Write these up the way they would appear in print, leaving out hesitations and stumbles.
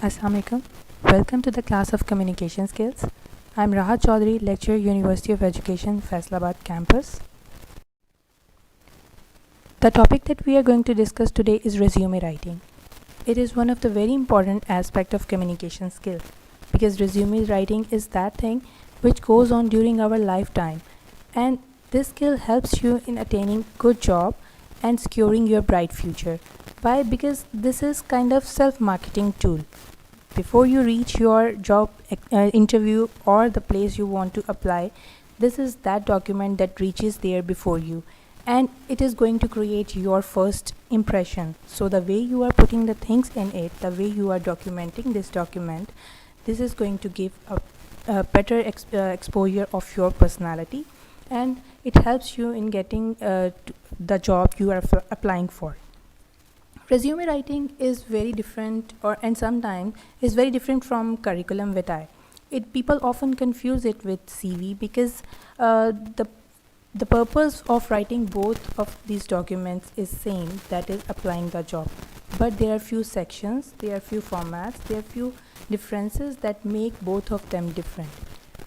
Assalamu alaikum. Welcome to the class of communication skills. I'm Rahat Chaudhary, lecturer, University of Education, Faisalabad campus. The topic that we are going to discuss today is resume writing. It is one of the very important aspect of communication skill because resume writing is that thing which goes on during our lifetime, and this skill helps you in attaining good job and securing your bright future. Why? Because this is kind of self-marketing tool. Before you reach your job interview or the place you want to apply, this is that document that reaches there before you, and it is going to create your first impression. So the way you are putting the things in it, the way you are documenting this document, this is going to give a better exposure of your personality, and it helps you in getting the job you are applying for. Resume writing is very different, and sometimes is very different from curriculum vitae. People often confuse it with CV because the purpose of writing both of these documents is same, that is applying the job. But there are few sections, there are few formats, there are few differences that make both of them different.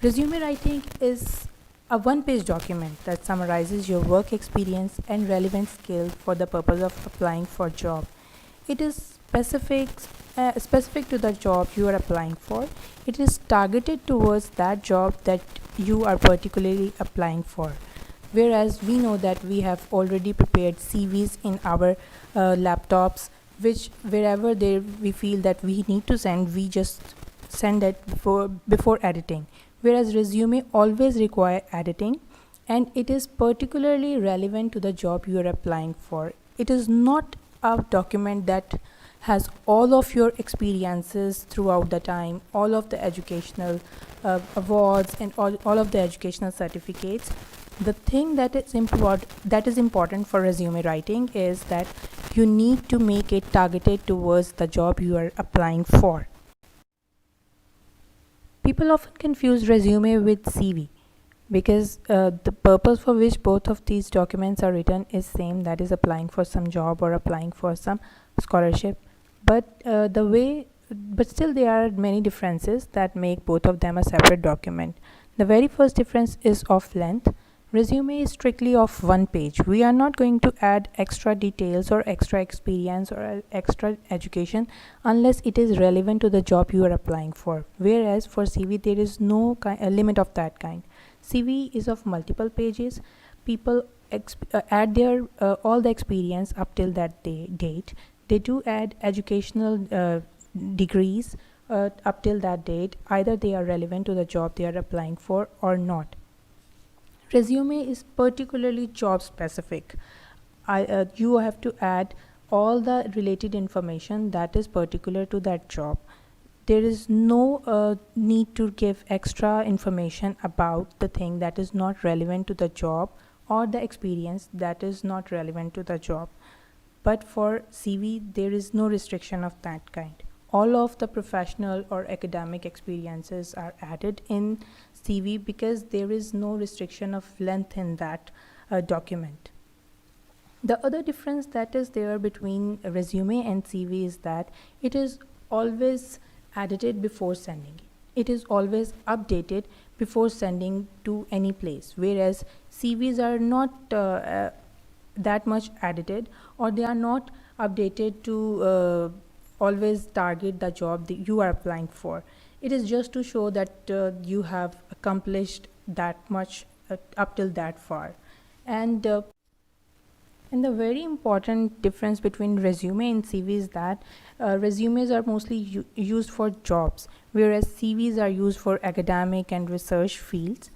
Resume writing is a one-page document that summarizes your work experience and relevant skills for the purpose of applying for job. It is specific to the job you are applying for. It is targeted towards that job that you are particularly applying for. Whereas we know that we have already prepared CVs in our laptops, which wherever we feel that we need to send, we just send it before editing. Whereas resume always require editing, and it is particularly relevant to the job you are applying for. It is not a document that has all of your experiences throughout the time, all of the educational awards and all of the educational certificates. The thing that is important for resume writing is that you need to make it targeted towards the job you are applying for. People often confuse resume with CV because the purpose for which both of these documents are written is same, that is applying for some job or applying for some scholarship. But still there are many differences that make both of them a separate document. The very first difference is of length. Resume is strictly of one page. We are not going to add extra details or extra experience or extra education unless it is relevant to the job you are applying for. Whereas for CV, there is no limit of that kind. CV is of multiple pages. People add their all the experience up till that date. They do add educational degrees up till that date. Either they are relevant to the job they are applying for or not. Resume is particularly job specific. You have to add all the related information that is particular to that job. There is no need to give extra information about the thing that is not relevant to the job or the experience that is not relevant to the job. But for CV, there is no restriction of that kind. All of the professional or academic experiences are added in CV because there is no restriction of length in that document. The other difference that is there between resume and CV is that it is always edited before sending. It is always updated before sending to any place, whereas CVs are not that much edited, or they are not updated to always target the job that you are applying for. It is just to show that you have accomplished that much up till that far. And the very important difference between resume and CV is that resumes are mostly used for jobs, whereas CVs are used for academic and research fields.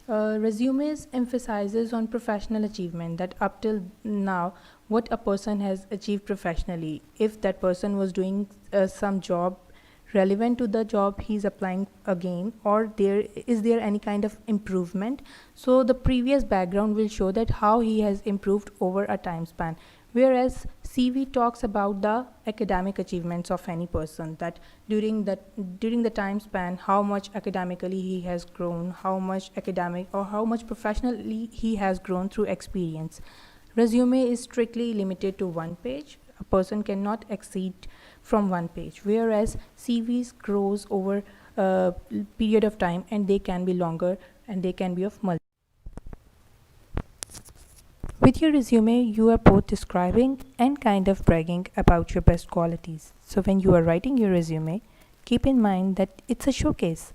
Resumes emphasizes on professional achievement, that up till now what a person has achieved professionally. If that person was doing some job relevant to the job he's applying again, or is there any kind of improvement, so the previous background will show that how he has improved over a time span. Whereas CV talks about the academic achievements of any person, that during the time span how much academically he has grown, how much academic or how much professionally he has grown through experience. Resume is strictly limited to one page. A person cannot exceed from one page, whereas CVs grows over a period of time, and they can be longer and they can be of multiple. With your resume, you are both describing and kind of bragging about your best qualities. So, when you are writing your resume, keep in mind that it's a showcase.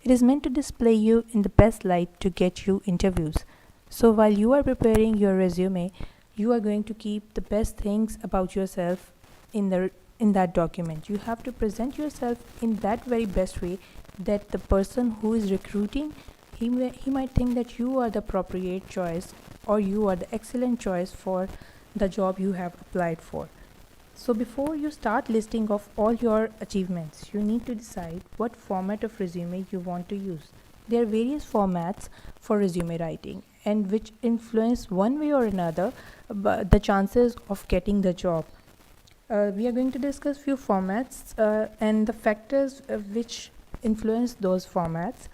It is meant to display you in the best light to get you interviews. So, while you are preparing your resume, you are going to keep the best things about yourself in that document. You have to present yourself in that very best way that the person who is recruiting, he might think that you are the appropriate choice, or you are the excellent choice for the job you have applied for. So before you start listing of all your achievements, you need to decide what format of resume you want to use. There are various formats for resume writing, and which influence one way or another the chances of getting the job. We are going to discuss few formats and the factors which influence those formats.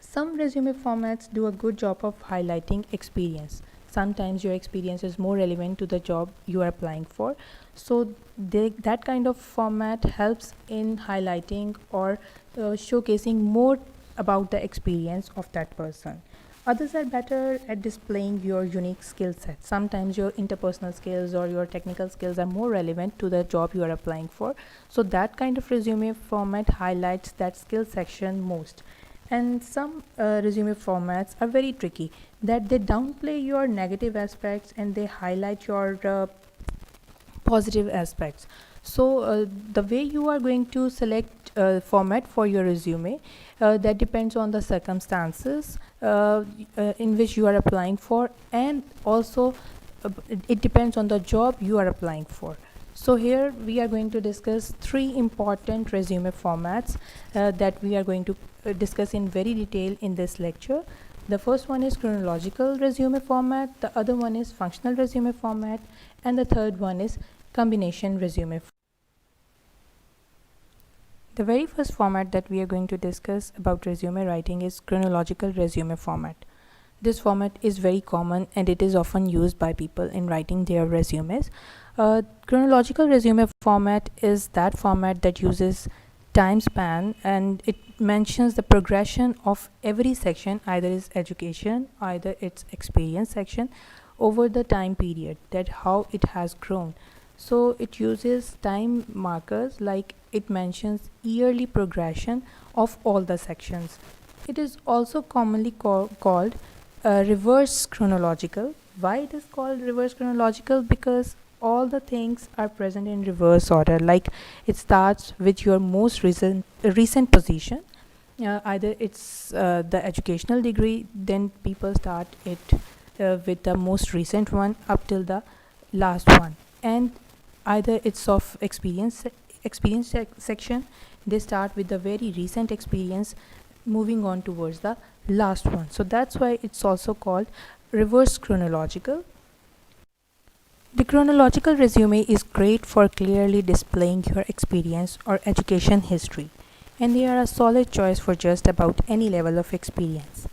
Some resume formats do a good job of highlighting experience. Sometimes your experience is more relevant to the job you are applying for. So that kind of format helps in highlighting or showcasing more about the experience of that person. Others are better at displaying your unique skill set. Sometimes your interpersonal skills or your technical skills are more relevant to the job you are applying for. So that kind of resume format highlights that skill section most. And some resume formats are very tricky, that they downplay your negative aspects and they highlight your positive aspects. So the way you are going to select format for your resume, that depends on the circumstances in which you are applying for, and also it depends on the job you are applying for. So here we are going to discuss three important resume formats that we are going to discuss in very detail in this lecture. The first one is chronological resume format, the other one is functional resume format, and the third one is combination resume. The very first format that we are going to discuss about resume writing is chronological resume format. This format is very common and it is often used by people in writing their resumes. Chronological resume format is that format that uses time span, and it mentions the progression of every section, either is education, either it's experience section, over the time period, that how it has grown. So it uses time markers, like it mentions yearly progression of all the sections. It is also commonly called reverse chronological. Why it is called reverse chronological? Because all the things are present in reverse order. Like it starts with your most recent position. Either it's the educational degree, then people start it with the most recent one up till the last one. And either it's of experience section, they start with the very recent experience, moving on towards the last one. So that's why it's also called reverse chronological. The chronological resume is great for clearly displaying your experience or education history, and they are a solid choice for just about any level of experience.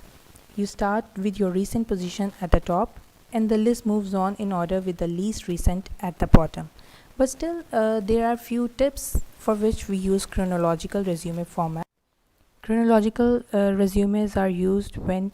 You start with your recent position at the top, and the list moves on in order with the least recent at the bottom. But still, there are few tips for which we use chronological resume format. Chronological resumes are used when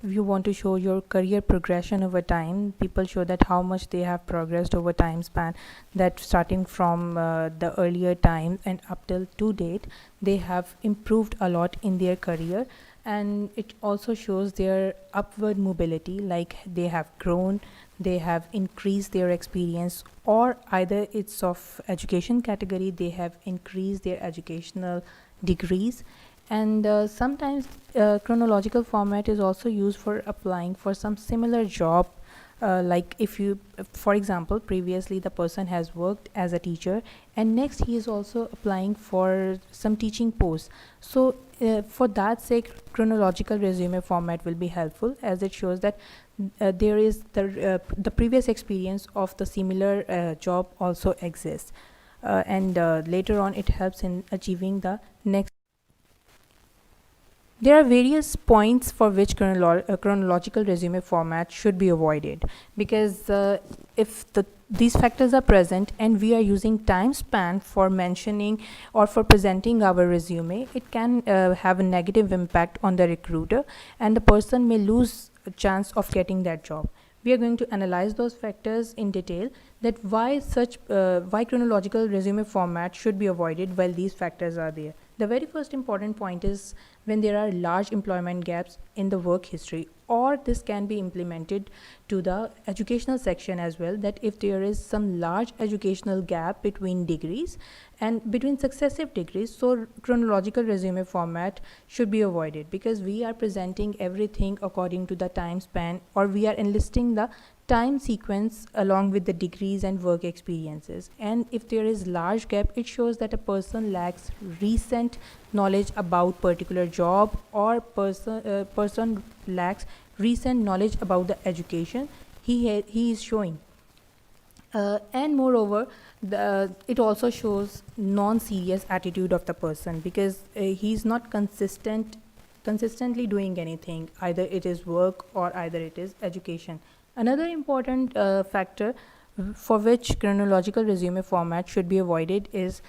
you want to show your career progression over time. People show that how much they have progressed over time span, that starting from the earlier time and up till to date, they have improved a lot in their career. And it also shows their upward mobility, like they have grown, they have increased their experience, or either it's of education category, they have increased their educational degrees. And sometimes chronological format is also used for applying for some similar job, like if you, for example, previously the person has worked as a teacher, and next he is also applying for some teaching posts. So for that sake, chronological resume format will be helpful, as it shows that there is the previous experience of the similar job also exists, and later on it helps in achieving the next. There are various points for which chronological resume format should be avoided, because if these factors are present and we are using time span for mentioning or for presenting our resume, it can have a negative impact on the recruiter, and the person may lose a chance of getting that job. We are going to analyze those factors in detail, that why chronological resume format should be avoided while these factors are there. The very first important point is when there are large employment gaps in the work history, or this can be implemented to the educational section as well, that if there is some large educational gap between degrees and between successive degrees, so chronological resume format should be avoided, because we are presenting everything according to the time span, or we are enlisting the time sequence along with the degrees and work experiences. And if there is large gap, it shows that a person lacks recent knowledge about particular job, or person lacks recent knowledge about the education he is showing. And moreover, it also shows non-serious attitude of the person, because he's not consistently doing anything, either it is work or either it is education. Another important factor for which chronological resume format should be avoided is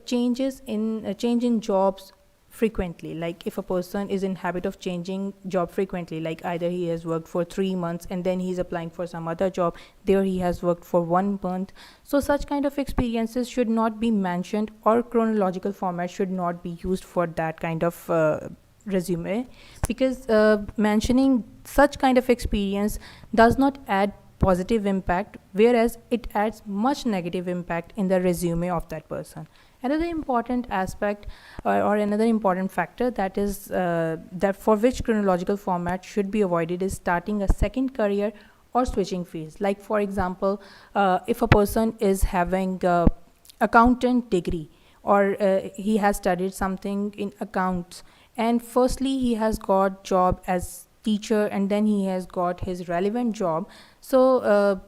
change in jobs frequently. Like if a person is in habit of changing job frequently, like either he has worked for 3 months and then he's applying for some other job, there he has worked for 1 month, so such kind of experiences should not be mentioned, or chronological format should not be used for that kind of resume, because mentioning such kind of experience does not add positive impact, whereas it adds much negative impact in the resume of that person. Another important aspect, or another important factor that is that for which chronological format should be avoided, is starting a second career or switching fields. Like for example, if a person is having accountant degree, or he has studied something in accounts, and firstly he has got job as teacher, and then he has got his relevant job, so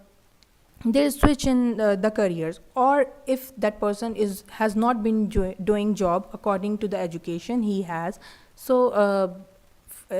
there is switch in the careers. Or if that person has not been doing job according to the education he has, so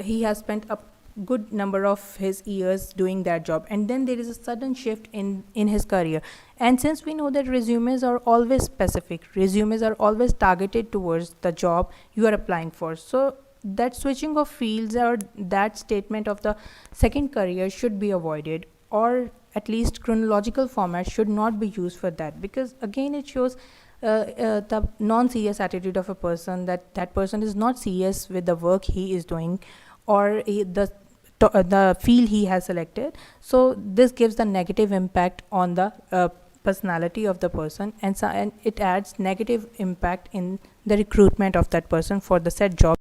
he has spent a good number of his years doing that job, and then there is a sudden shift in his career. And since we know that resumes are always specific, resumes are always targeted towards the job you are applying for, so that switching of fields or that statement of the second career should be avoided, or at least chronological format should not be used for that, because again it shows the non-serious attitude of a person, that person is not serious with the work he is doing, or the field he has selected. So this gives the negative impact on the personality of the person, and it adds negative impact in the recruitment of that person for the said job.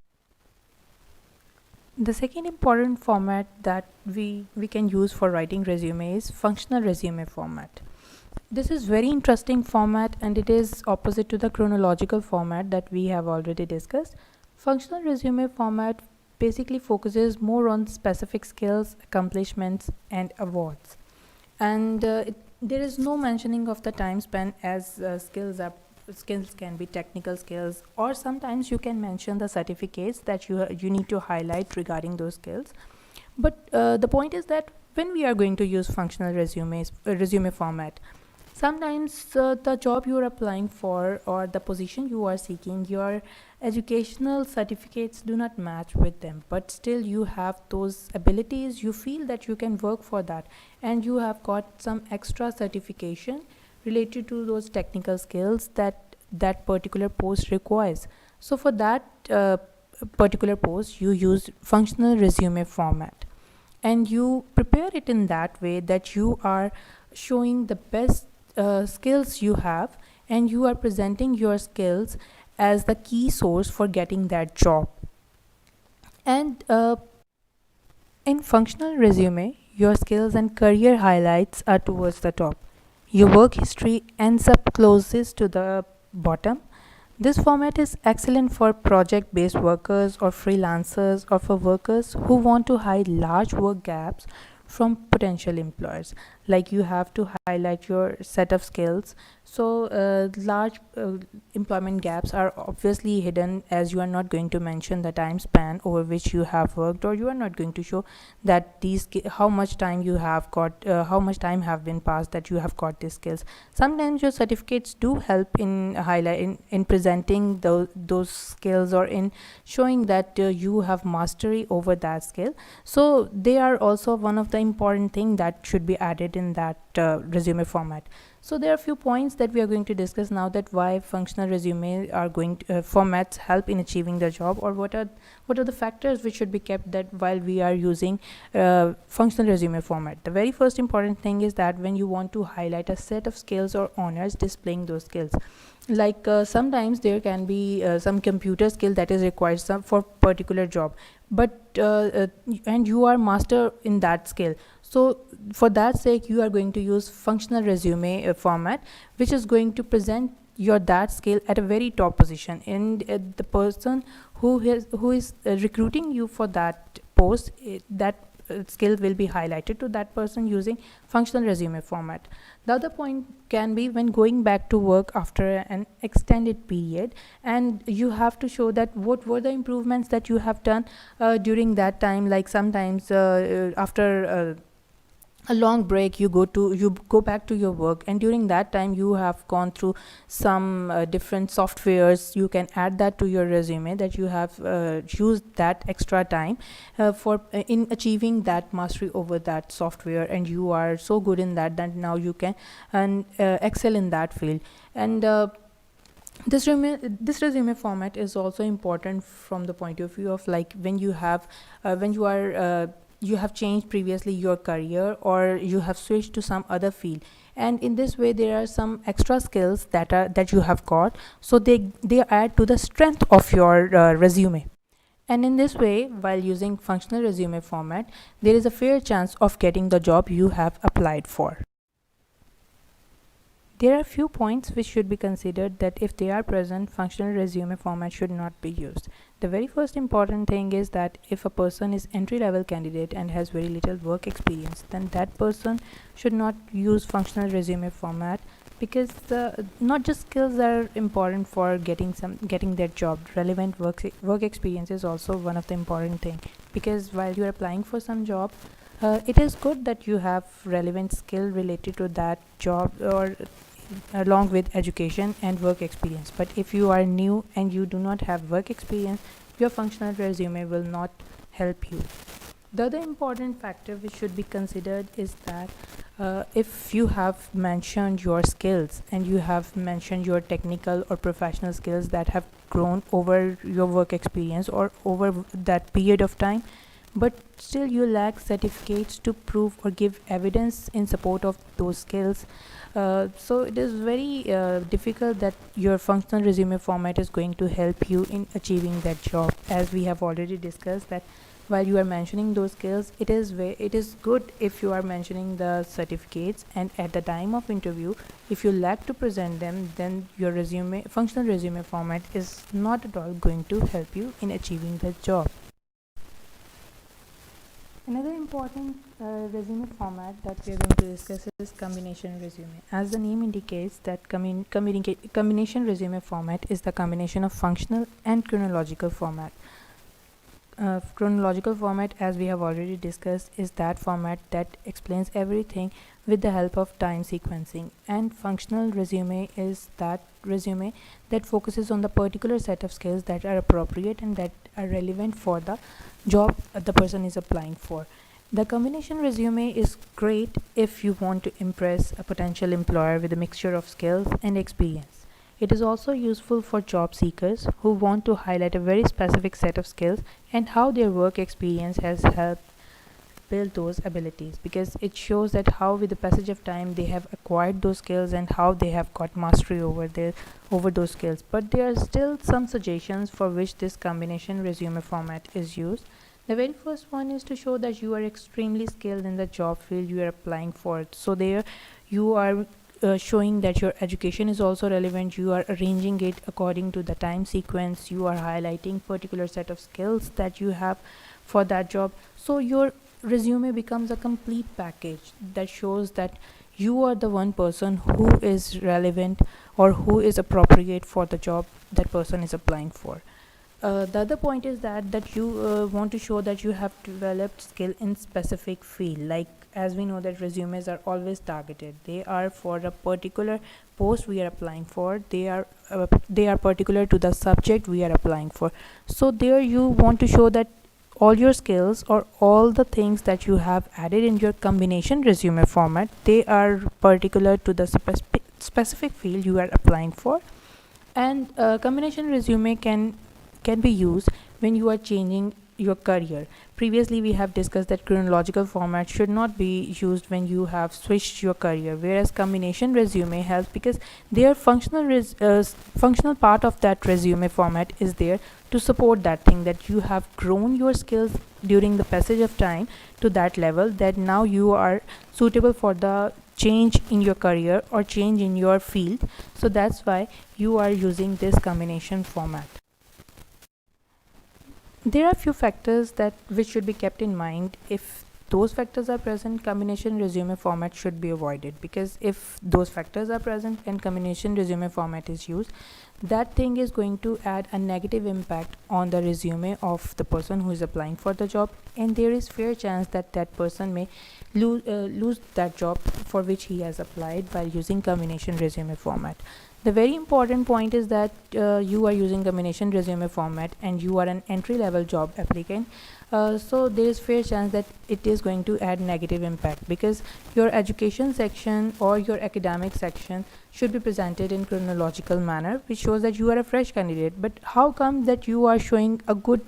The second important format that we can use for writing resume is functional resume format. This is very interesting format, and it is opposite to the chronological format that we have already discussed. Functional resume format basically focuses more on specific skills, accomplishments, and awards. And there is no mentioning of the time span, as skills can be technical skills, or sometimes you can mention the certificates that you need to highlight regarding those skills. But the point is that when we are going to use functional resume format, sometimes the job you are applying for or the position you are seeking, your educational certificates do not match with them, but still you have those abilities, you feel that you can work for that, and you have got some extra certification related to those technical skills that particular post requires. So for that particular post, you use functional resume format, and you prepare it in that way that you are showing the best skills you have, and you are presenting your skills as the key source for getting that job. And in functional resume, your skills and career highlights are towards the top. Your work history ends up closest to the bottom. This format is excellent for project-based workers or freelancers, or for workers who want to hide large work gaps from potential employers. like you have to highlight your set of skills. So large employment gaps are obviously hidden, as you are not going to mention the time span over which you have worked, or you are not going to show that how much time you have got, how much time have been passed that you have got these skills. Sometimes your certificates do help in in presenting those skills, or in showing that you have mastery over that skill. So they are also one of the important thing that should be added in that resume format. So there are a few points that we are going to discuss now, that why functional resume are going to, formats help in achieving the job, or what are the factors which should be kept that while we are using functional resume format. The very first important thing is that when you want to highlight a set of skills or honors, displaying those skills, like sometimes there can be some computer skill that is required some for particular job, but and you are master in that skill. So for that sake, you are going to use functional resume format, which is going to present your that skill at a very top position, and the person who is recruiting you for that post, that skill will be highlighted to that person using functional resume format. The other point can be when going back to work after an extended period, and you have to show that what were the improvements that you have done during that time. Like sometimes after a long break, you go back to your work, and during that time you have gone through some different softwares. You can add that to your resume, that you have used that extra time for in achieving that mastery over that software, and you are so good in that now you can and excel in that field. And this resume format is also important from the point of view of, like, when you are you have changed previously your career, or you have switched to some other field, and in this way there are some extra skills that you have got, so they add to the strength of your resume. And in this way, while using functional resume format, there is a fair chance of getting the job you have applied for. There are few points which should be considered, that if they are present, functional resume format should not be used. The very first important thing is that if a person is entry level candidate and has very little work experience, then that person should not use functional resume format, because not just skills are important for getting that job. Relevant work experience is also one of the important thing, because while you are applying for some job, it is good that you have relevant skill related to that job, or along with education and work experience. But if you are new and you do not have work experience, your functional resume will not help you. The other important factor which should be considered is that if you have mentioned your skills, and you have mentioned your technical or professional skills that have grown over your work experience or over that period of time, but still you lack certificates to prove or give evidence in support of those skills, so it is very difficult that your functional resume format is going to help you in achieving that job. As we have already discussed, that while you are mentioning those skills, it is good if you are mentioning the certificates, and at the time of interview, if you lack to present them, then your functional resume format is not at all going to help you in achieving the job. Another important resume format that we are going to discuss is combination resume. As the name indicates, that combination resume format is the combination of functional and chronological format. Chronological format, as we have already discussed, is that format that explains everything with the help of time sequencing, and functional resume is that resume that focuses on the particular set of skills that are appropriate and that are relevant for the job the person is applying for. The combination resume is great if you want to impress a potential employer with a mixture of skills and experience. It is also useful for job seekers who want to highlight a very specific set of skills and how their work experience has helped build those abilities, because it shows that how with the passage of time they have acquired those skills and how they have got mastery over those skills. But there are still some suggestions for which this combination resume format is used. The very first one is to show that you are extremely skilled in the job field you are applying for. So there you are showing that your education is also relevant. You are arranging it according to the time sequence. You are highlighting particular set of skills that you have for that job. So your resume becomes a complete package that shows that you are the one person who is relevant or who is appropriate for the job that person is applying for. The other point is that you want to show that you have developed skill in specific field. Like, as we know that resumes are always targeted, they are for a particular post we are applying for, they are particular to the subject we are applying for. So there you want to show that all your skills or all the things that you have added in your combination resume format, they are particular to the specific field you are applying for. And combination resume can be used when you are changing your career. Previously we have discussed that chronological format should not be used when you have switched your career, whereas combination resume helps because their functional part of that resume format is there to support that thing, that you have grown your skills during the passage of time to that level that now you are suitable for the change in your career or change in your field. So that's why you are using this combination format. There are few factors that which should be kept in mind. If those factors are present, combination resume format should be avoided, because if those factors are present and combination resume format is used, that thing is going to add a negative impact on the resume of the person who is applying for the job, and there is fair chance that that person may lose that job for which he has applied by using combination resume format. The very important point is that you are using combination resume format and you are an entry level job applicant. So there is fair chance that it is going to add negative impact, because your education section or your academic section should be presented in chronological manner, which shows that you are a fresh candidate. But how come that you are showing a good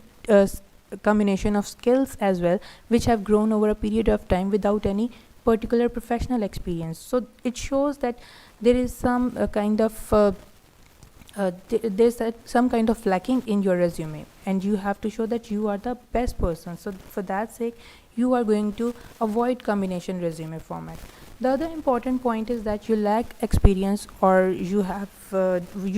combination of skills as well, which have grown over a period of time without any particular professional experience? So it shows that there is some there's some kind of lacking in your resume, and you have to show that you are the best person. So for that sake, you are going to avoid combination resume format. The other important point is that you lack experience, or you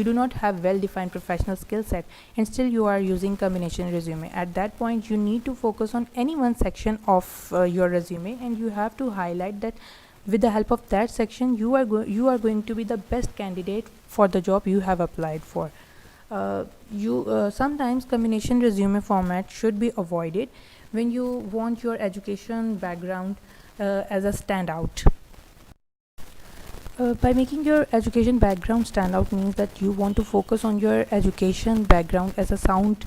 do not have well-defined professional skill set, and still you are using combination resume. At that point, you need to focus on any one section of your resume, and you have to highlight that with the help of that section you are going to be the best candidate for the job you have applied for. Sometimes combination resume format should be avoided when you want your education background as a standout. By making your education background stand out means that you want to focus on your education background as a sound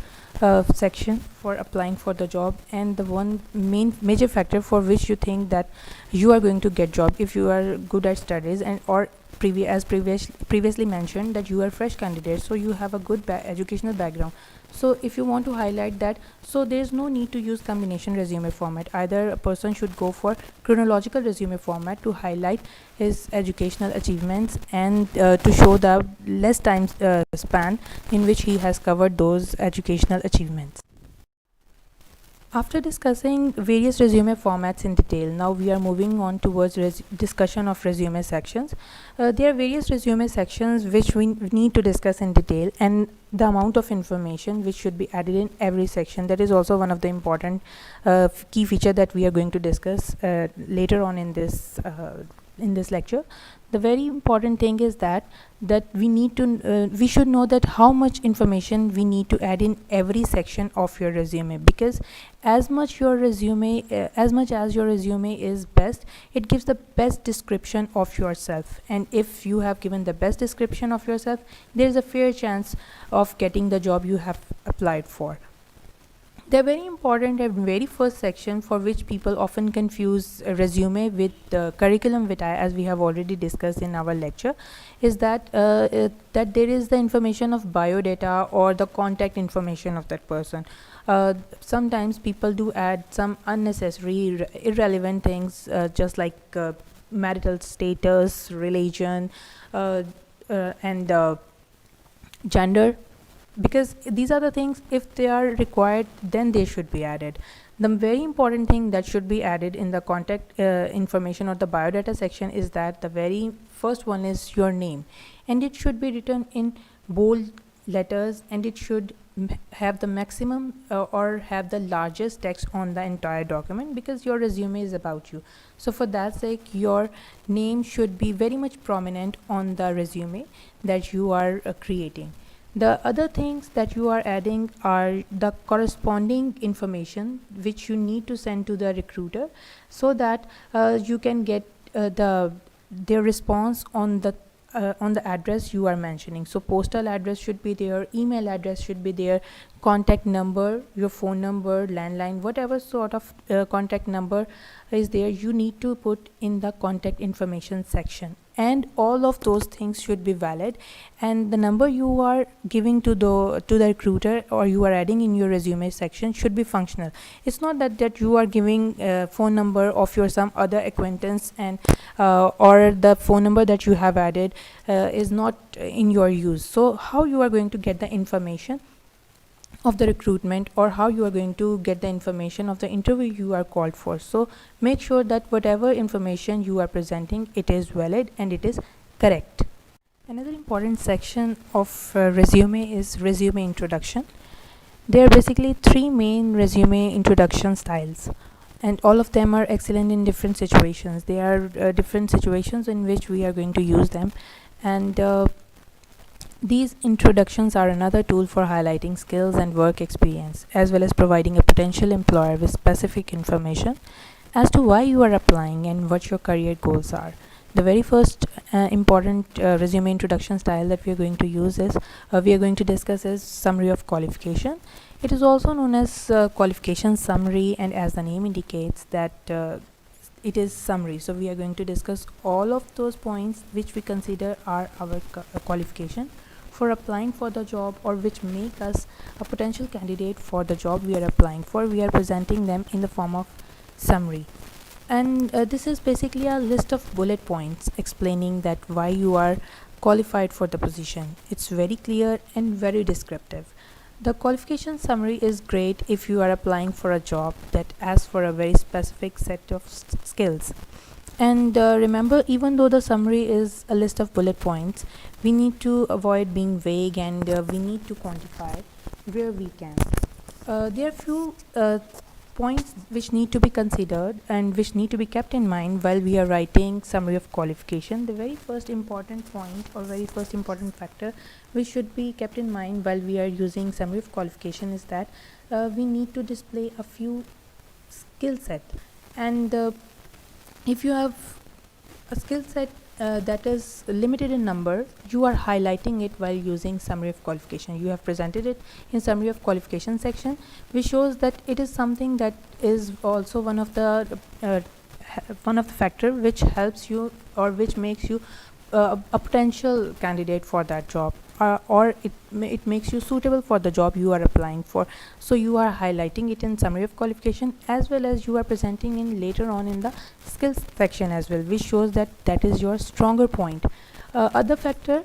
section for applying for the job, and the one major factor for which you think that you are going to get job if you are good at studies, and or previously mentioned that you are fresh candidate, so you have a good educational background. So if you want to highlight that, so there is no need to use combination resume format. Either a person should go for chronological resume format to highlight his educational achievements and to show the less time span in which he has covered those educational achievements. After discussing various resume formats in detail, now we are moving on towards discussion of resume sections. There are various resume sections which we need to discuss in detail, and the amount of information which should be added in every section, that is also one of the important key feature that we are going to discuss later on in this lecture. The very important thing is that we should know that how much information we need to add in every section of your resume, because as much as your resume is best, it gives the best description of yourself, and if you have given the best description of yourself, there is a fair chance of getting the job you have applied for. The very important and very first section for which people often confuse resume with curriculum vitae, as we have already discussed in our lecture, is that that there is the information of biodata or the contact information of that person. Sometimes people do add some unnecessary irrelevant things, just like marital status, religion, and gender, because these are the things, if they are required, then they should be added. The very important thing that should be added in the contact information or the biodata section is that the very first one is your name, and it should be written in bold letters, and it should have the maximum or have the largest text on the entire document, because your resume is about you. So for that sake, your name should be very much prominent on the resume that you are creating. The other things that you are adding are the corresponding information which you need to send to the recruiter, so that you can get their response on the address you are mentioning. So postal address should be there, email address should be there, contact number, your phone number, landline, whatever sort of contact number is there, you need to put in the contact information section, and all of those things should be valid. And the number you are giving to the recruiter, or you are adding in your resume section, should be functional. It's not that you are giving phone number of your some other acquaintance, and or the phone number that you have added is not in your use. So how you are going to get the information of the recruitment, or how you are going to get the information of the interview you are called for? So make sure that whatever information you are presenting, it is valid and it is correct. Another important section of resume is resume introduction. There are basically three main resume introduction styles, and all of them are excellent in different situations. There are different situations in which we are going to use them, and these introductions are another tool for highlighting skills and work experience, as well as providing a potential employer with specific information as to why you are applying and what your career goals are. The very first important resume introduction style that we are going to use is we are going to discuss is summary of qualification. It is also known as qualification summary, and as the name indicates that it is summary. So we are going to discuss all of those points which we consider are our qualification for applying for the job, or which make us a potential candidate for the job we are applying for. We are presenting them in the form of summary, and this is basically a list of bullet points explaining that why you are qualified for the position. It's very clear and very descriptive. The qualification summary is great if you are applying for a job that asks for a very specific set of skills. And remember, even though the summary is a list of bullet points, we need to avoid being vague, and we need to quantify where we can. There are few points which need to be considered and which need to be kept in mind while we are writing summary of qualification. The very first important point, or very first important factor which should be kept in mind while we are using summary of qualification, is that we need to display a few skill set. And if you have a skill set that is limited in number, you are highlighting it while using summary of qualification. You have presented it in summary of qualification section, which shows that it is something that is also one of the factor which helps you, or which makes you a potential candidate for that job, or it makes you suitable for the job you are applying for. So you are highlighting it in summary of qualification, as well as you are presenting in later on in the skills section as well, which shows that that is your stronger point. Other factor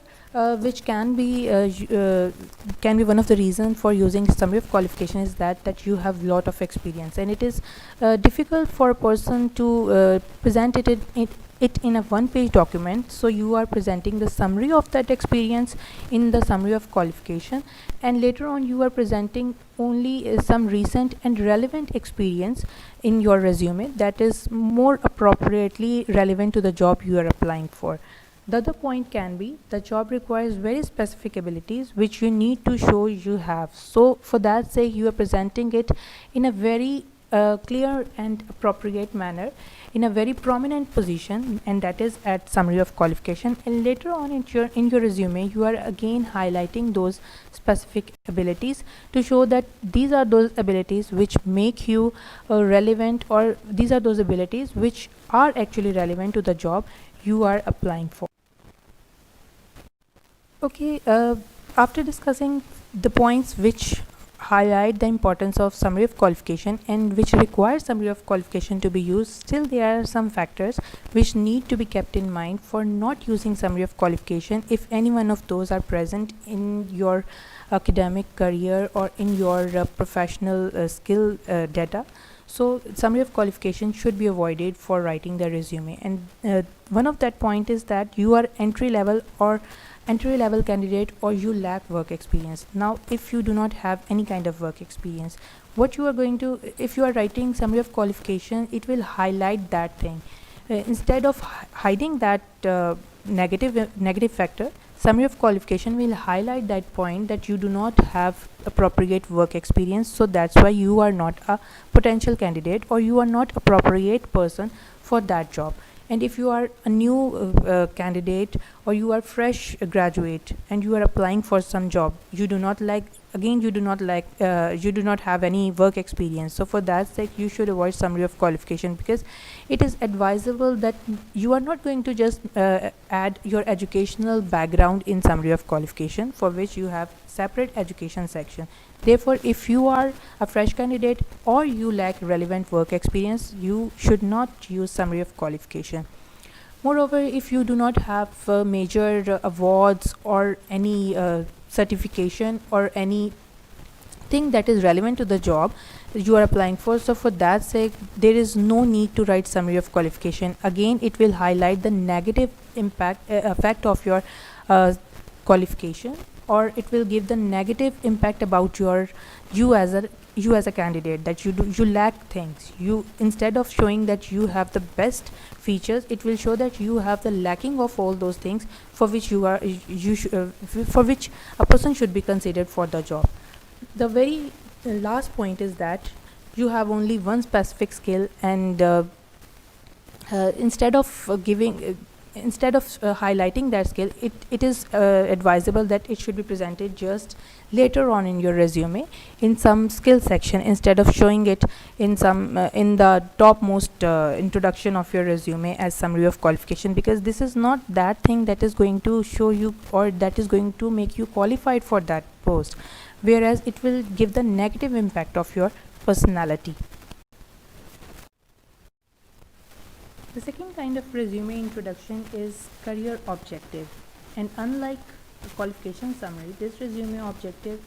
which can be one of the reasons for using summary of qualification is that you have lot of experience, and it is difficult for a person to present it in a one-page document. So you are presenting the summary of that experience in the summary of qualification, and later on you are presenting only some recent and relevant experience in your resume that is more appropriately relevant to the job you are applying for. The other point can be the job requires very specific abilities which you need to show you have. So for that sake, you are presenting it in a very clear and appropriate manner, in a very prominent position, and that is at summary of qualification. And later on in your resume, you are again highlighting those specific abilities to show that these are those abilities which make you relevant, or these are those abilities which are actually relevant to the job you are applying for. Okay, after discussing the points which highlight the importance of summary of qualification and which require summary of qualification to be used, still there are some factors which need to be kept in mind for not using summary of qualification if any one of those are present in your academic career or in your professional skill data. So summary of qualification should be avoided for writing the resume, and one of that point is that you are entry level or entry level candidate or you lack work experience. Now if you do not have any kind of work experience, what you are going to, if you are writing summary of qualification, it will highlight that thing. Instead of hiding that negative factor, summary of qualification will highlight that point that you do not have appropriate work experience, so that's why you are not a potential candidate or you are not appropriate person for that job. And if you are a new candidate or you are fresh graduate and you are applying for some job, you do not like, again you do not like, you do not have any work experience, so for that sake you should avoid summary of qualification, because it is advisable that you are not going to just add your educational background in summary of qualification, for which you have separate education section. Therefore, if you are a fresh candidate or you lack relevant work experience, you should not use summary of qualification. Moreover, if you do not have major awards or any certification or any thing that is relevant to the job you are applying for, so for that sake there is no need to write summary of qualification. Again, it will highlight the negative impact effect of your qualification, or it will give the negative impact about you as a candidate, that you lack things. You, instead of showing that you have the best features, it will show that you have the lacking of all those things for which for which a person should be considered for the job. The very last point is that you have only one specific skill, and instead of highlighting that skill, it is advisable that it should be presented just later on in your resume in some skill section, instead of showing it in some in the topmost introduction of your resume as summary of qualification, because this is not that thing that is going to show you or that is going to make you qualified for that post, whereas it will give the negative impact of your personality. The second kind of resume introduction is career objective, and unlike a qualification summary, this resume objective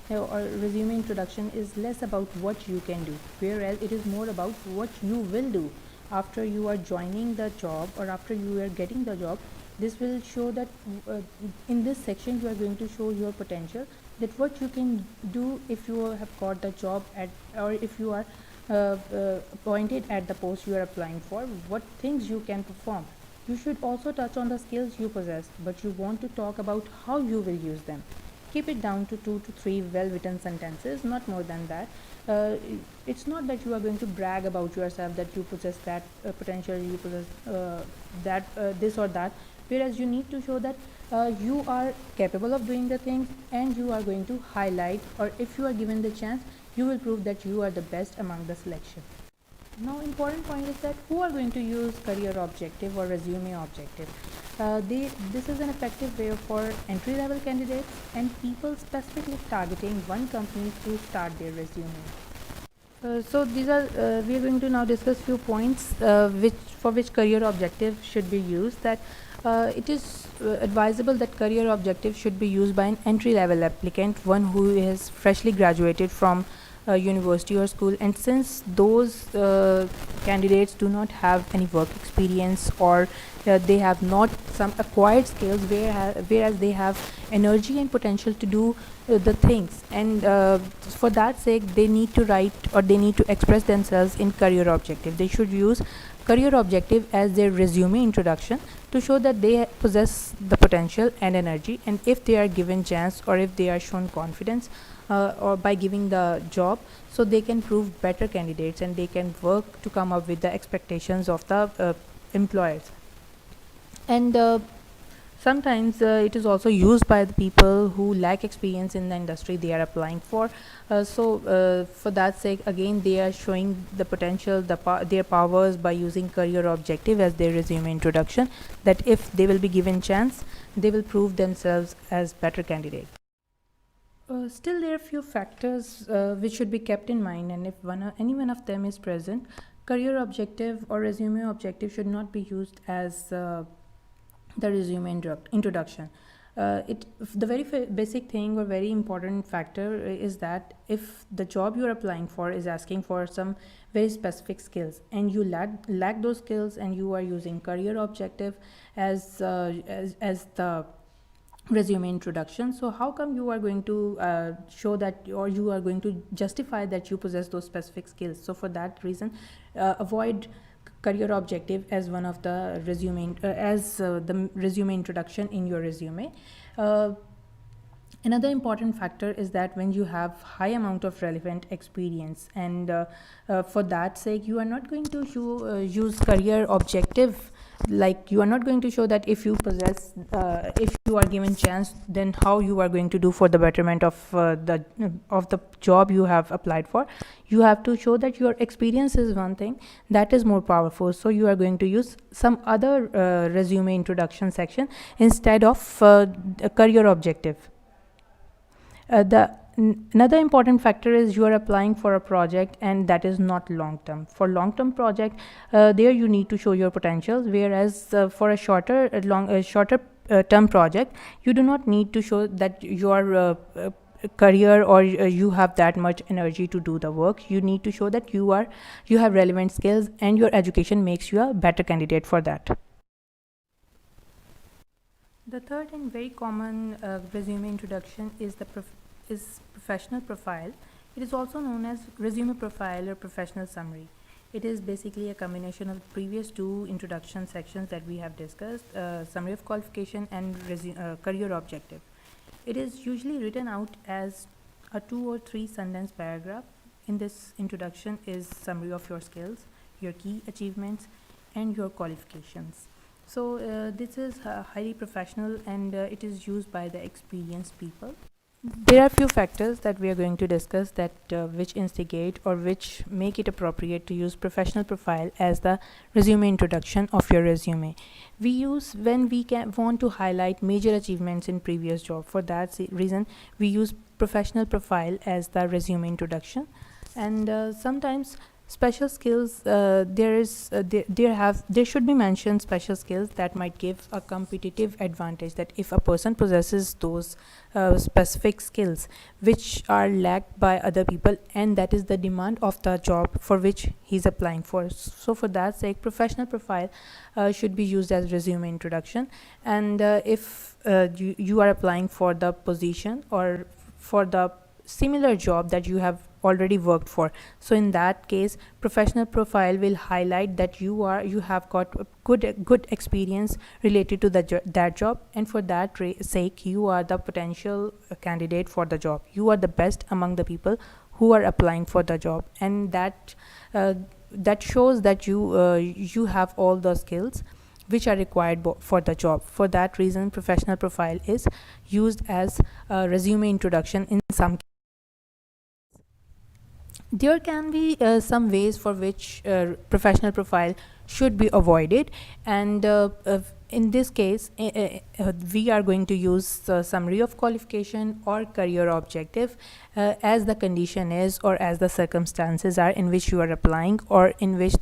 or resume introduction is less about what you can do, whereas it is more about what you will do after you are joining the job or after you are getting the job. This will show that in this section you are going to show your potential, that what you can do if you have got the job at, or if you are appointed at the post you are applying for, what things you can perform. You should also touch on the skills you possess, but you want to talk about how you will use them. Keep it down to 2 to 3 well written sentences, not more than that. It's not that you are going to brag about yourself that you possess that potential, you possess that this or that, whereas you need to show that you are capable of doing the things, and you are going to highlight, or if you are given the chance, you will prove that you are the best among the selection. Now, important point is that who are going to use career objective or resume objective. This is an effective way for entry level candidates and people specifically targeting one company to start their resume. So these are we are going to now discuss few points which career objective should be used. That it is advisable that career objective should be used by an entry level applicant, one who is freshly graduated from university or school, and since those candidates do not have any work experience, or they have not some acquired skills, whereas they have energy and potential to do the things, and for that sake they need to write or they need to express themselves in career objective. They should use career objective as their resume introduction to show that they possess the potential and energy, and if they are given chance or if they are shown confidence or by giving the job, so they can prove better candidates and they can work to come up with the expectations of the employers. And sometimes it is also used by the people who lack experience in the industry they are applying for. For that sake, again they are showing the potential, their powers by using career objective as their resume introduction, that if they will be given chance, they will prove themselves as better candidate. Still, there are few factors which should be kept in mind, and if any one of them is present, career objective or resume objective should not be used as the resume introduction. The very basic thing or very important factor is that if the job you are applying for is asking for some very specific skills, and you lack those skills, and you are using career objective as the resume introduction. So how come you are going to show that, or you are going to justify that you possess those specific skills? So for that reason, avoid career objective as one of the resume as the resume introduction in your resume. uh, Another important factor is that when you have high amount of relevant experience, and for that sake you are not going to use career objective, like you are not going to show that if you possess if you are given chance, then how you are going to do for the betterment of the job you have applied for. You have to show that your experience is one thing that is more powerful, so you are going to use some other resume introduction section instead of a career objective. Another important factor is you are applying for a project, and that is not long term. For long term project, there you need to show your potentials, whereas for a shorter term project, you do not need to show that your career, or you have that much energy to do the work. You need to show that you have relevant skills, and your education makes you a better candidate for that. The third and very common resume introduction is is professional profile. It is also known as resume profile or professional summary. It is basically a combination of the previous two introduction sections that we have discussed: summary of qualification and career objective. It is usually written out as a 2 or 3 sentence paragraph. In this introduction is summary of your skills, your key achievements, and your qualifications. So this is highly professional, and it is used by the experienced people. There are few factors that we are going to discuss that which instigate or which make it appropriate to use professional profile as the resume introduction of your resume. We use when we want to highlight major achievements in previous job. For that reason, we use professional profile as the resume introduction. And sometimes special skills, there should be mentioned special skills that might give a competitive advantage, that if a person possesses those specific skills which are lacked by other people, and that is the demand of the job for which he's applying for. So for that sake, professional profile should be used as resume introduction. And if you are applying for the position or for the similar job that you have already worked for, so in that case, professional profile will highlight that you have got a good experience related to that job, and for that sake you are the potential candidate for the job. You are the best among the people who are applying for the job, and that shows that you have all the skills which are required for the job. For that reason, professional profile is used as a resume introduction in some. There can be some ways for which professional profile should be avoided, and in this case we are going to use summary of qualification or career objective as the condition is, or as the circumstances are in which you are applying, or in which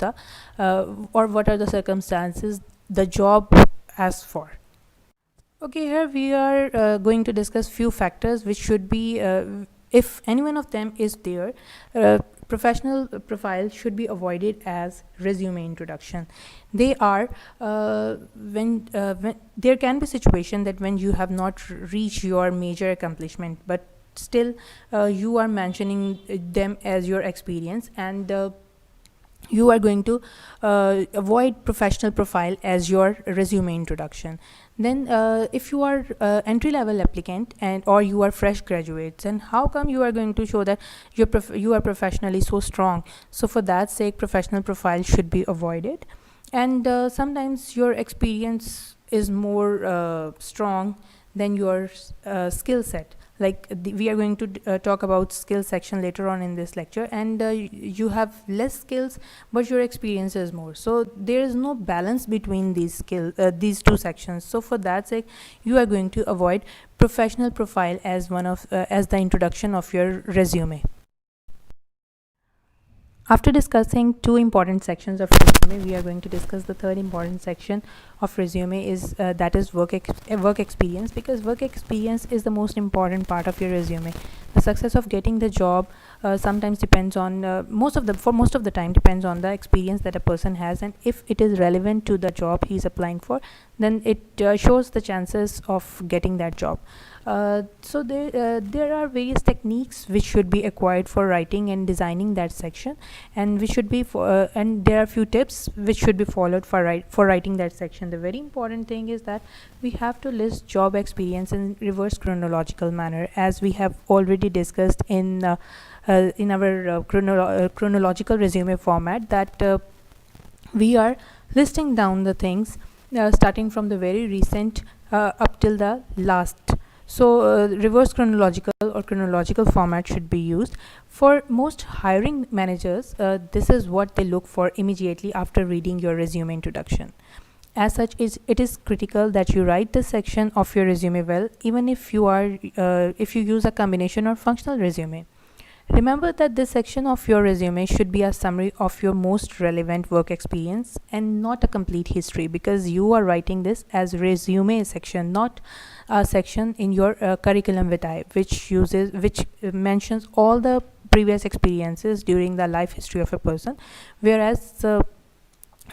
or what are the circumstances the job asks for. Okay, here we are going to discuss few factors which should be if any one of them is there, professional profile should be avoided as resume introduction. They are when there can be situation that when you have not reached your major accomplishment, but still you are mentioning them as your experience, and you are going to avoid professional profile as your resume introduction. Then if you are entry level applicant, and or you are fresh graduates, and how come you are going to show that you are professionally so strong? So for that sake, professional profile should be avoided. And sometimes your experience is more strong than your skill set. Like we are going to talk about skill section later on in this lecture, and you have less skills but your experience is more, so there is no balance between these two sections. So for that sake, you are going to avoid professional profile as as the introduction of your resume. After discussing two important sections of resume, we are going to discuss the third important section of resume, is that is work experience, because work experience is the most important part of your resume. The success of getting the job sometimes depends on most of the time depends on the experience that a person has, and if it is relevant to the job he is applying for, then it shows the chances of getting that job. So there are various techniques which should be acquired for writing and designing that section, and which should be and there are few tips which should be followed for writing that section. The very important thing is that we have to list job experience in reverse chronological manner, as we have already discussed in our chronological resume format, that we are listing down the things starting from the very recent up till the last. So reverse chronological or chronological format should be used. For most hiring managers, this is what they look for immediately after reading your resume introduction. As such, it is critical that you write this section of your resume well, even if you use a combination or functional resume. Remember that this section of your resume should be a summary of your most relevant work experience and not a complete history, because you are writing this as resume section, not a section in your curriculum vitae, which mentions all the previous experiences during the life history of a person, whereas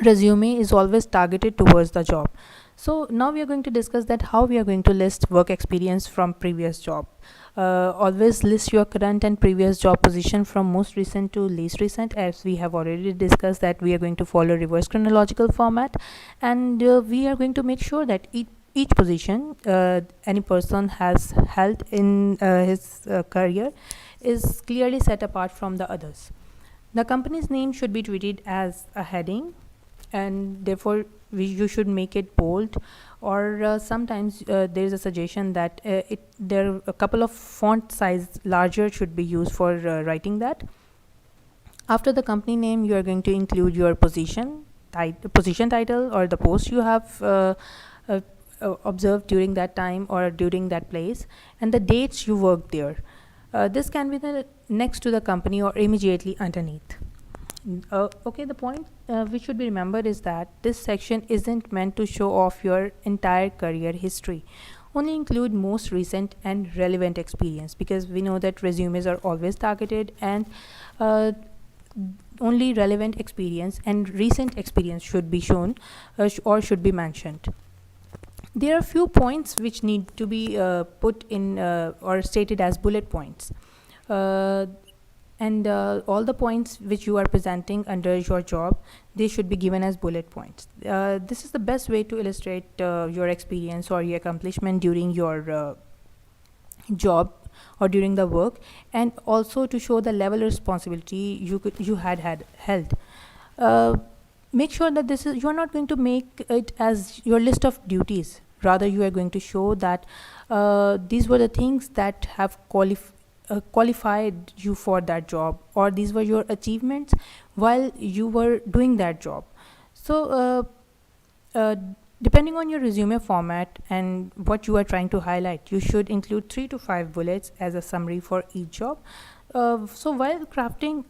resume is always targeted towards the job. So now we are going to discuss that how we are going to list work experience from previous job. Always list your current and previous job position from most recent to least recent, as we have already discussed that we are going to follow reverse chronological format, and we are going to make sure that each position any person has held in his career is clearly set apart from the others. The company's name should be treated as a heading, and therefore you should make it bold, or sometimes there is a suggestion that there a couple of font size larger should be used for writing that. After the company name, you are going to include your position title or the post you have observed during that time or during that place, and the dates you worked there. This can be the next to the company or immediately underneath. Okay, the point which should be remembered is that this section isn't meant to show off your entire career history. Only include most recent and relevant experience, because we know that resumes are always targeted, and only relevant experience and recent experience should be shown or should be mentioned. There are few points which need to be put in or stated as bullet points. And all the points which you are presenting under your job, they should be given as bullet points. This is the best way to illustrate your experience or your accomplishment during your job or during the work, and also to show the level of responsibility you had held. Make sure that you are not going to make it as your list of duties. Rather, you are going to show that these were the things that have qualified you for that job, or these were your achievements while you were doing that job. So depending on your resume format and what you are trying to highlight, you should include 3 to 5 bullets as a summary for each job. So while crafting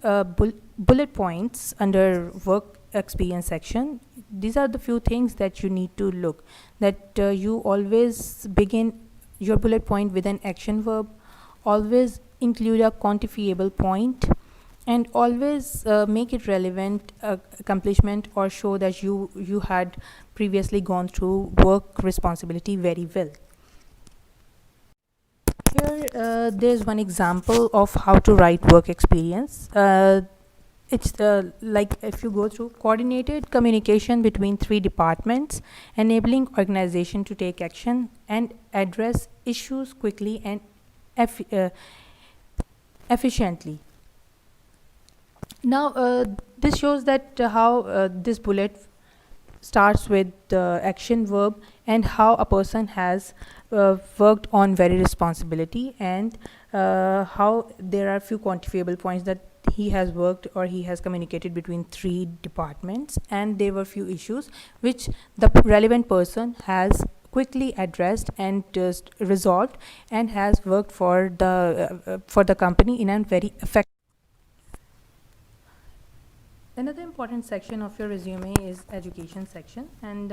bullet points under work experience section, these are the few things that you need to look, that you always begin your bullet point with an action verb, always include a quantifiable point, and always make it relevant accomplishment, or show that you had previously gone through work responsibility very well. Here there's one example of how to write work experience. It's like if you go through coordinated communication between 3 departments, enabling organization to take action and address issues quickly and efficiently. Now this shows that how this bullet starts with the action verb, and how a person has worked on very responsibility, and how there are few quantifiable points that he has worked or he has communicated between 3 departments, and there were few issues which the relevant person has quickly addressed and just resolved, and has worked for the company in a very effective. Another important section of your resume is education section, and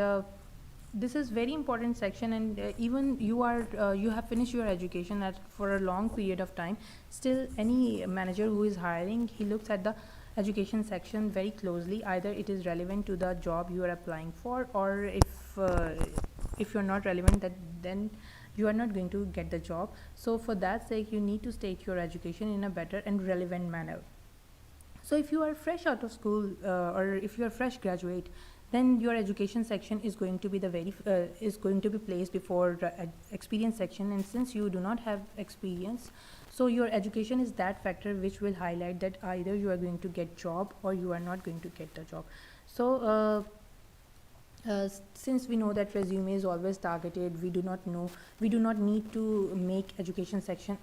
this is very important section, and even you have finished your education for a long period of time, still any manager who is hiring, he looks at the education section very closely. Either it is relevant to the job you are applying for, or if you're not relevant, that then you are not going to get the job. So for that sake, you need to state your education in a better and relevant manner. So if you are fresh out of school, or if you are fresh graduate, then your education section is going to be is going to be placed before the experience section. And since you do not have experience, so your education is that factor which will highlight that either you are going to get job or you are not going to get the job. So since we know that resume is always targeted, we do not need to make education section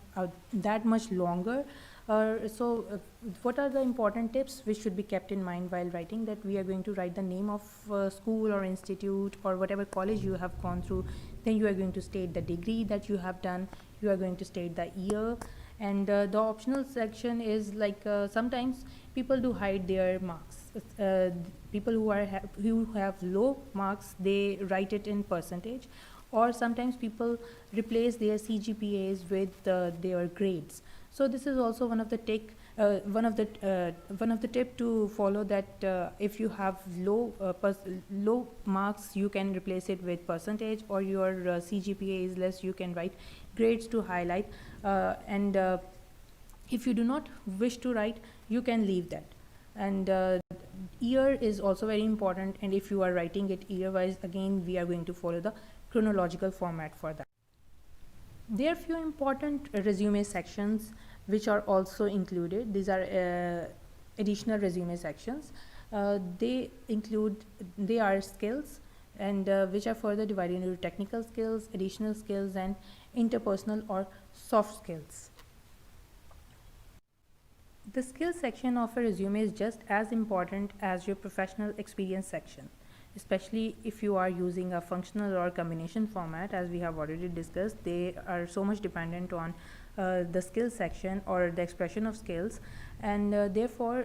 that much longer. What are the important tips which should be kept in mind while writing? That we are going to write the name of school or institute or whatever college you have gone through. Then you are going to state the degree that you have done. You are going to state the year. And the optional section is like sometimes people do hide their marks. People who have low marks, they write it in percentage, or sometimes people replace their CGPAs with their grades. So this is also one of the tip to follow, that if you have low marks, you can replace it with percentage, or your CGPA is less, you can write grades to highlight. And if you do not wish to write, you can leave that. And year is also very important, and if you are writing it year wise, again we are going to follow the chronological format for that. There are few important resume sections which are also included. These are additional resume sections. They are skills, and which are further divided into technical skills, additional skills, and interpersonal or soft skills. The skills section of a resume is just as important as your professional experience section, especially if you are using a functional or combination format. As we have already discussed, they are so much dependent on the skills section or the expression of skills. And therefore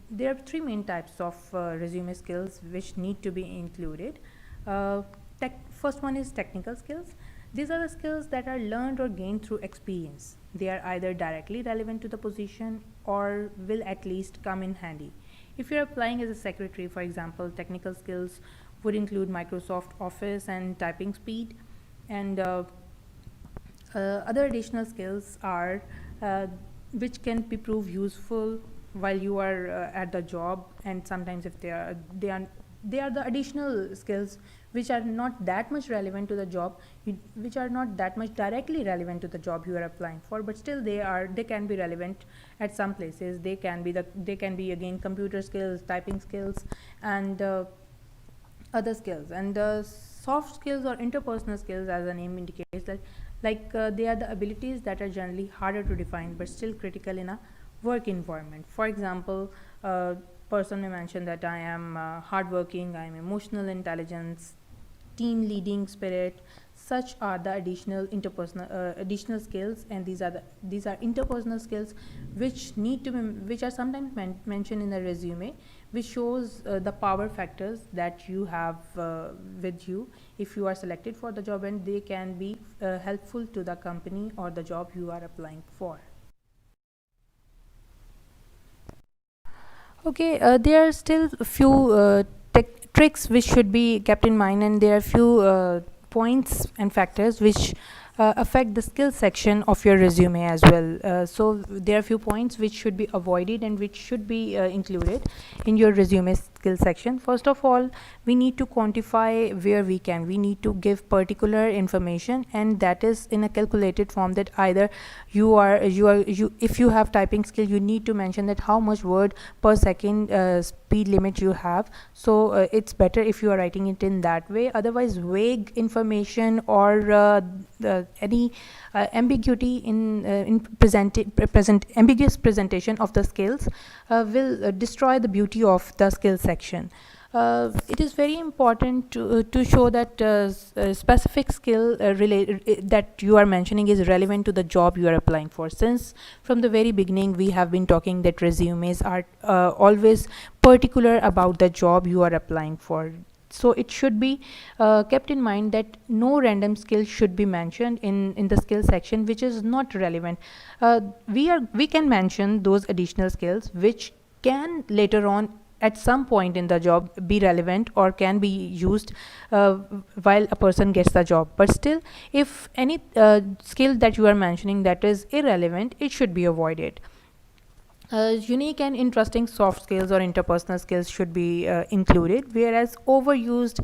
there are three main types of resume skills which need to be included. First one is technical skills. These are the skills that are learned or gained through experience. They are either directly relevant to the position or will at least come in handy. If you're applying as a secretary, for example, technical skills would include Microsoft Office and typing speed. And other additional skills are which can be proved useful while you are at the job. And sometimes if they are the additional skills which are not that much relevant to the job, which are not that much directly relevant to the job you are applying for, but still they can be relevant at some places. They can be again computer skills, typing skills, and other skills. And soft skills or interpersonal skills, as the name indicates, that they are the abilities that are generally harder to define but still critical in a work environment. For example, person may mention that I am hardworking, I am emotional intelligence, team leading spirit. Such are the additional skills, and these are interpersonal skills which are sometimes mentioned in the resume, which shows the power factors that you have with you if you are selected for the job, and they can be helpful to the company or the job you are applying for. Okay, there are still a few tricks which should be kept in mind, and there are few points and factors which affect the skill section of your resume as well. So there are few points which should be avoided and which should be included in your resume skill section. First of all, we need to quantify where we need to give particular information, and that is in a calculated form. That either if you have typing skill, you need to mention that how much word per second speed limit you have. So it's better if you are writing it in that way. Otherwise, vague information or any ambiguity in ambiguous presentation of the skills will destroy the beauty of the skill section. It is very important to show that specific skill that you are mentioning is relevant to the job you are applying for. Since from the very beginning we have been talking that resumes are always particular about the job you are applying for. so it should be kept in mind that no random skill should be mentioned in the skill section which is not relevant. We can mention those additional skills which can later on at some point in the job be relevant or can be used uh, while a person gets the job, but still if any skill that you are mentioning that is irrelevant, it should be avoided. Unique and interesting soft skills or interpersonal skills should be included, whereas overused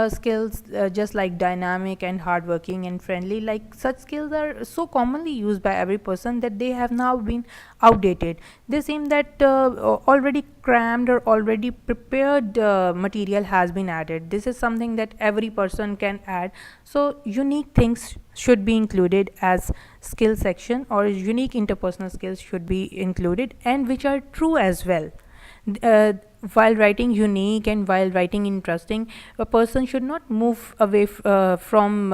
skills just like dynamic and hardworking and friendly, like such skills are so commonly used by every person that they have now been outdated. They seem that already crammed or already prepared material has been added. This is something that every person can add. So unique things should be included as skill section, or unique interpersonal skills should be included, and which are true as well. uh, while writing unique and while writing interesting, a person should not move away from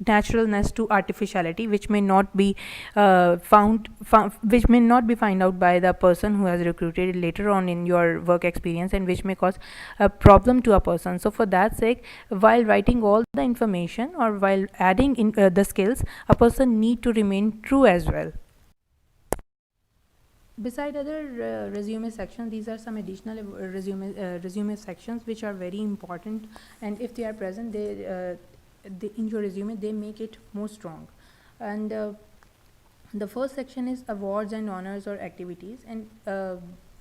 naturalness to artificiality, which may not be which may not be found out by the person who has recruited later on in your work experience, and which may cause a problem to a person. So for that sake, while writing all the information or while adding in the skills, a person need to remain true as well. Beside other resume sections, these are some additional resume sections which are very important, and if they are present, they in your resume they make it more strong. And the first section is awards and honors or activities, and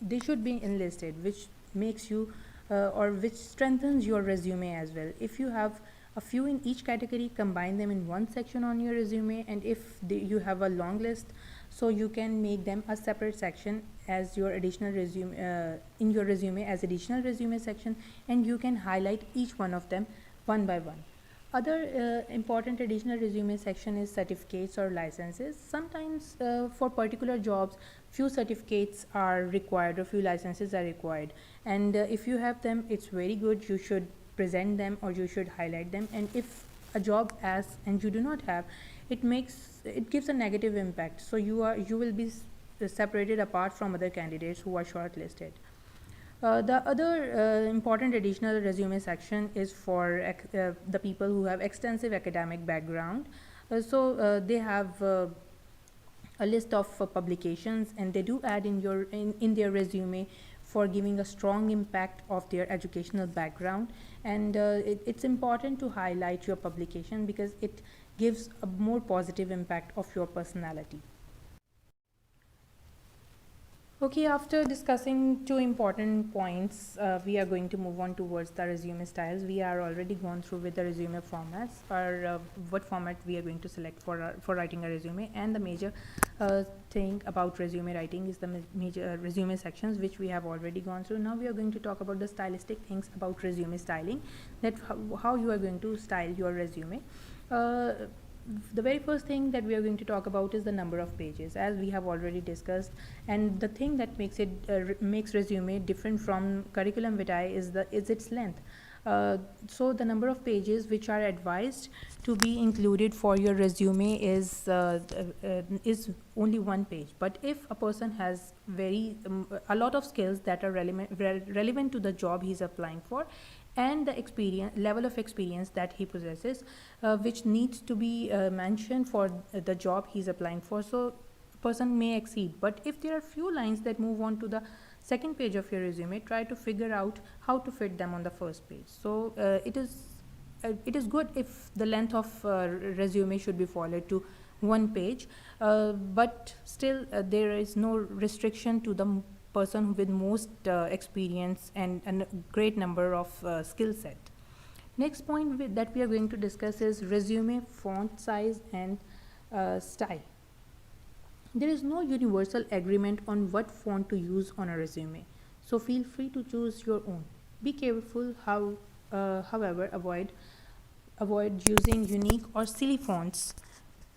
they should be enlisted, which makes you or which strengthens your resume as well. If you have a few in each category, combine them in one section on your resume, and if you have a long list, so you can make them a separate section as your additional resume in your resume as additional resume section, and you can highlight each one of them one by one. Other important additional resume section is certificates or licenses. Sometimes for particular jobs, few certificates are required or few licenses are required, and if you have them, it's very good. You should present them or you should highlight them. And if a job asks and you do not have, it gives a negative impact. So you will be separated apart from other candidates who are shortlisted. The other important additional resume section is for the people who have extensive academic background. They have a list of publications, and they do add in their resume for giving a strong impact of their educational background. And it's important to highlight your publication because it gives a more positive impact of your personality. Okay, after discussing two important points, we are going to move on towards the resume styles. We are already gone through with the resume formats, or what format we are going to select for writing a resume. And the major thing about resume writing is the major resume sections, which we have already gone through. Now we are going to talk about the stylistic things about resume styling, that how you are going to style your resume. Uh, the very first thing that we are going to talk about is the number of pages, as we have already discussed. And the thing that makes resume different from curriculum vitae is its length. So the number of pages which are advised to be included for your resume is only one page. But if a person has a lot of skills that are relevant to the job he's applying for, and the level of experience that he possesses, which needs to be mentioned for the job he's applying for, so a person may exceed. But if there are few lines that move on to the second page of your resume, try to figure out how to fit them on the first page. So it is good if the length of resume should be followed to one page, but still there is no restriction to the person with most experience and a great number of skill set. Next point that we are going to discuss is resume font size and style. There is no universal agreement on what font to use on a resume, so feel free to choose your own. Be careful however, avoid using unique or silly fonts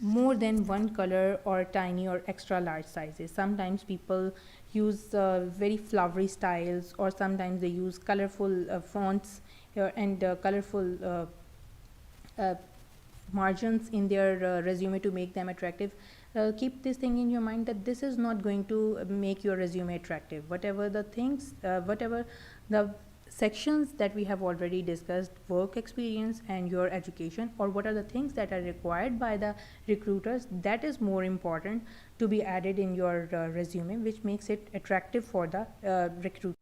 more than one color or tiny or extra large sizes. Sometimes people use very flowery styles, or sometimes they use colorful fonts and colorful uh, margins in their resume to make them attractive. Keep this thing in your mind that this is not going to make your resume attractive. Whatever the sections that we have already discussed, work experience and your education, or what are the things that are required by the recruiters, that is more important to be added in your resume, which makes it attractive for the recruiter.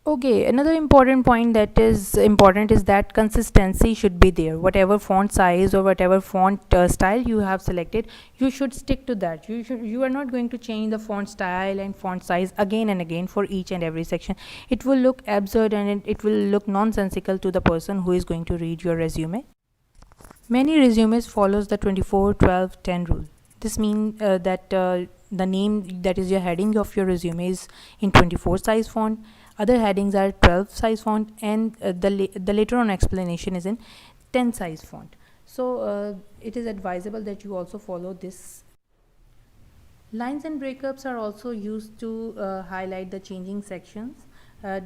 Okay, another important point that is important is that consistency should be there. Whatever font size or whatever font style you have selected, you should stick to that. You are not going to change the font style and font size again and again for each and every section. It will look absurd and it will look nonsensical to the person who is going to read your resume. Many resumes follows the 24 12 10 rule. This means that the name, that is your heading of your resume, is in 24 size font. Other headings are 12 size font, and the later on explanation is in 10 size font. So it is advisable that you also follow this. Lines and breakups are also used to highlight the changing sections.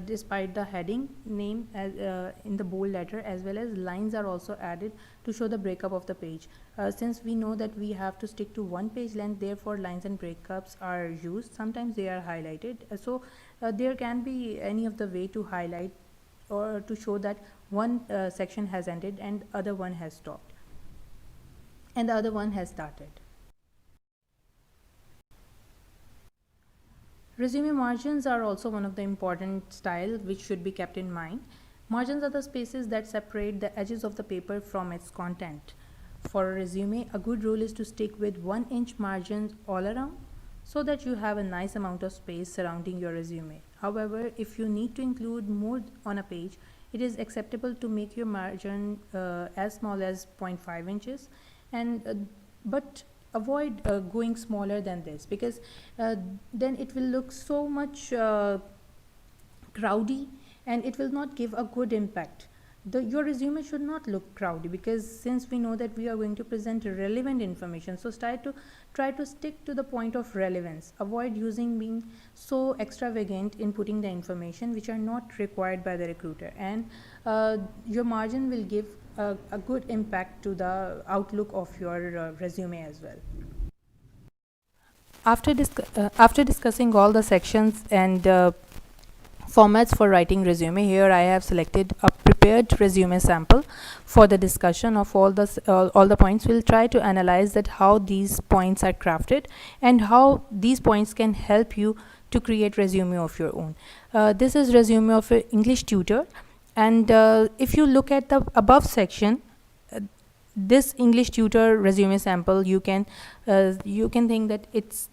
Despite the heading name in the bold letter, as well as lines are also added to show the breakup of the page. Since we know that we have to stick to one page length, therefore lines and breakups are used. Sometimes they are highlighted, so there can be any of the way to highlight or to show that one section has ended and other one has stopped and the other one has started. Resume margins are also one of the important style which should be kept in mind. Margins are the spaces that separate the edges of the paper from its content. For a resume, a good rule is to stick with 1-inch margins all around so that you have a nice amount of space surrounding your resume. However, if you need to include more on a page, it is acceptable to make your margin as small as 0.5 inches, and but avoid going smaller than this, because then it will look so much crowdy and it will not give a good impact. Your resume should not look crowdy, because since we know that we are going to present relevant information, so try to stick to the point of relevance. Avoid using being so extravagant in putting the information which are not required by the recruiter, and your margin will give a good impact to the outlook of your resume as well. After discussing all the sections and formats for writing resume, here I have selected a prepared resume sample for the discussion of all the points. We'll try to analyze that how these points are crafted and how these points can help you to create resume of your own. This is resume of an English tutor, and if you look at the above section, this English tutor resume sample, you can think that it's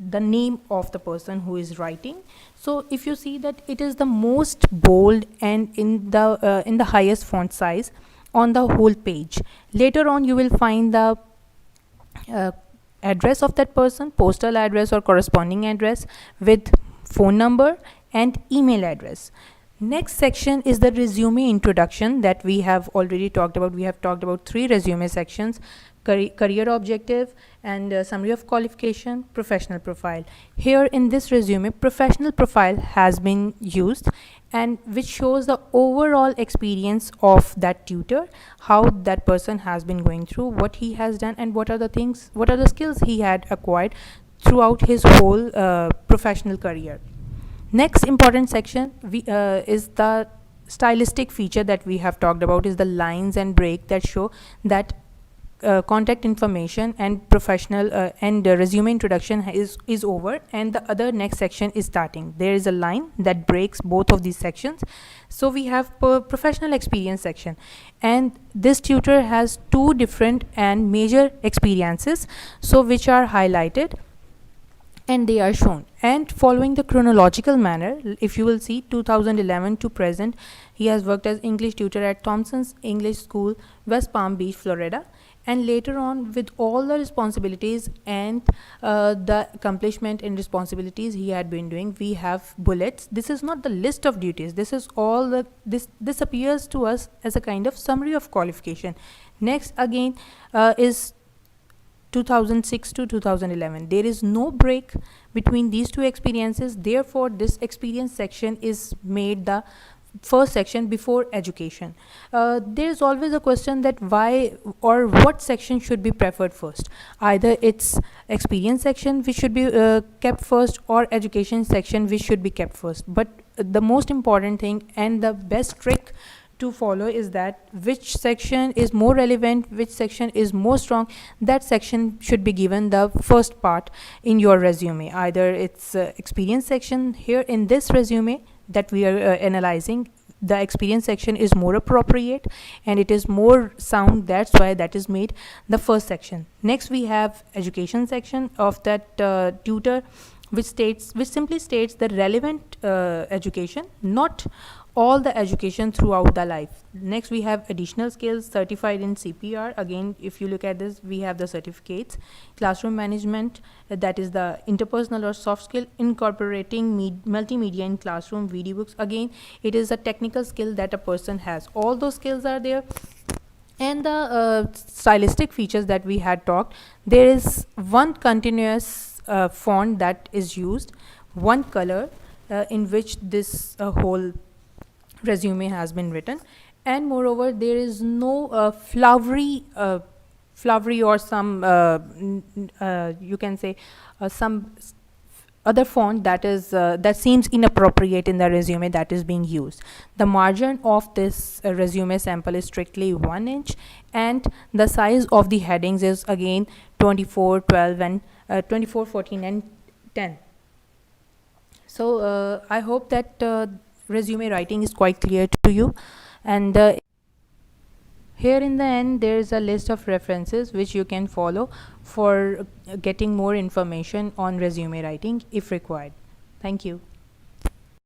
the name of the person who is writing. So if you see that it is the most bold and in the highest font size on the whole page. Later on you will find the address of that person, postal address or corresponding address with phone number and email address. Next section is the resume introduction that we have already talked about. We have talked about 3 resume sections: career objective and summary of qualification, professional profile. Here in this resume, professional profile has been used, and which shows the overall experience of that tutor, how that person has been going through, what he has done, and what are the skills he had acquired throughout his whole professional career. Next important section is the stylistic feature that we have talked about, is the lines and break that show that contact information and professional and resume introduction is over, and the other next section is starting. There is a line that breaks both of these sections. So we have professional experience section, and this tutor has 2 different and major experiences, so which are highlighted and they are shown, and following the chronological manner. If you will see, 2011 to present, he has worked as English tutor at Thompson's English School, West Palm Beach, Florida. And later on, with all the responsibilities and the accomplishment and responsibilities he had been doing, we have bullets. This is not the list of duties. This is all this appears to us as a kind of summary of qualification. Next again is 2006 to 2011. There is no break between these 2 experiences. Therefore, this experience section is made the first section before education. There is always a question that why or what section should be preferred first. Either it's experience section which should be kept first, or education section which should be kept first. But the most important thing and the best trick to follow is that which section is more relevant, which section is more strong, that section should be given the first part in your resume. Either it's experience section. Here in this resume that we are analyzing, the experience section is more appropriate and it is more sound, that's why that is made the first section. Next we have education section of that tutor, which simply states the relevant education, not all the education throughout the life. Next we have additional skills, certified in CPR. Again, if you look at this, we have the certificates. Classroom management, that is the interpersonal or soft skill, incorporating multimedia in classroom, video books. Again, it is a technical skill that a person has. All those skills are there. And the stylistic features that we had talked, there is one continuous font that is used, one color in which this whole resume has been written, and moreover there is no flowery or some you can say some other font that is that seems inappropriate in the resume that is being used. The margin of this resume sample is strictly 1 inch, and the size of the headings is again 24, 12 and 24, 14 and 10. So I hope that resume writing is quite clear to you. And here in the end there is a list of references which you can follow for getting more information on resume writing if required. Thank you.